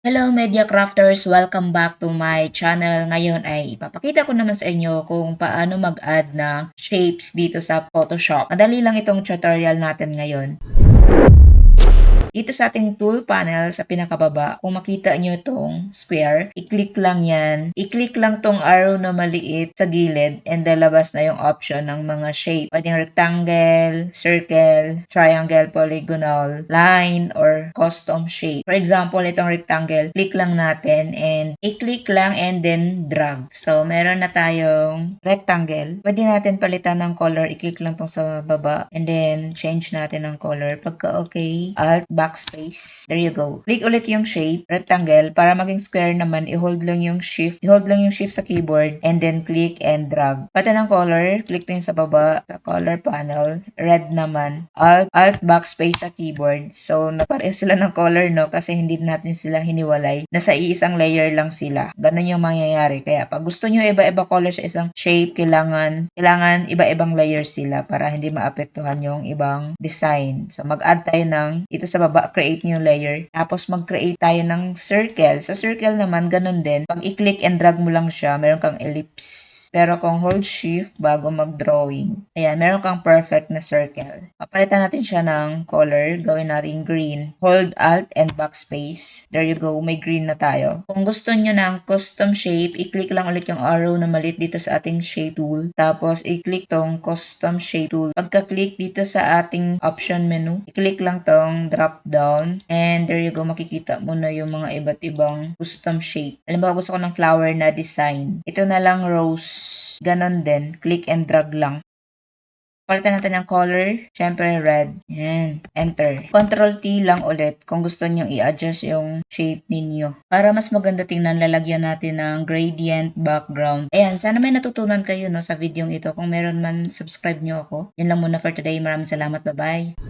Hello Media Crafters! Welcome back to my channel. Ngayon ay ipapakita ko naman sa inyo kung paano mag-add ng shapes dito sa Photoshop. Madali lang itong tutorial natin ngayon. Dito sa ating tool panel sa pinakababa, kung makita nyo itong square, i-click lang yan. I-click lang tong arrow na maliit sa gilid and lalabas na yung option ng mga shape. Pwedeng rectangle, circle, triangle, polygonal, line, or custom shape. For example, itong rectangle, click lang natin and i-click lang and then drag. So, meron na tayong rectangle. Pwede natin palitan ng color. I-click lang tong sa baba and then change natin ng color. Pagka okay, Alt, backspace. There you go. Click ulit yung shape, rectangle. Para maging square naman, i-hold lang yung shift. I-hold lang yung shift sa keyboard and then click and drag. Pati ng color, click din sa baba, sa color panel. Red naman. Alt, backspace sa keyboard. So, napareho sila ng color, no? Kasi hindi natin sila hiniwalay. Nasa iisang layer lang sila. Ganun yung mangyayari. Kaya pag gusto nyo iba-iba color sa isang shape, kailangan iba-ibang layers sila para hindi maapektuhan yung ibang design. So, mag-add tayo ng ito sa baba, create new layer. Tapos mag-create tayo ng circle. Sa circle naman, ganun din. Pag i-click and drag mo lang siya, meron kang ellipse. Pero kung hold shift bago mag-drawing, ayan, meron kang perfect na circle. Papalitan natin siya ng color. Gawin natin green. Hold alt and backspace. There you go. May green na tayo. Kung gusto nyo ng custom shape, i-click lang ulit yung arrow na maliit dito sa ating shape tool. Tapos, i-click tong custom shape tool. Pagka-click dito sa ating option menu, i-click lang tong drop down. And there you go. Makikita mo na yung mga iba't ibang custom shape. Alam ba, gusto ko ng flower na design. Ito na lang rose. Ganon din. Click and drag lang. Palitan natin ng color. Syempre, red. Yan. Enter. Control-T lang ulit kung gusto nyo i-adjust yung shape ninyo. Para mas maganda tingnan, lalagyan natin ng gradient background. Ayan, sana may natutunan kayo no, sa video ito. Kung meron man, subscribe nyo ako. Yan lang muna for today. Maraming salamat. Bye-bye.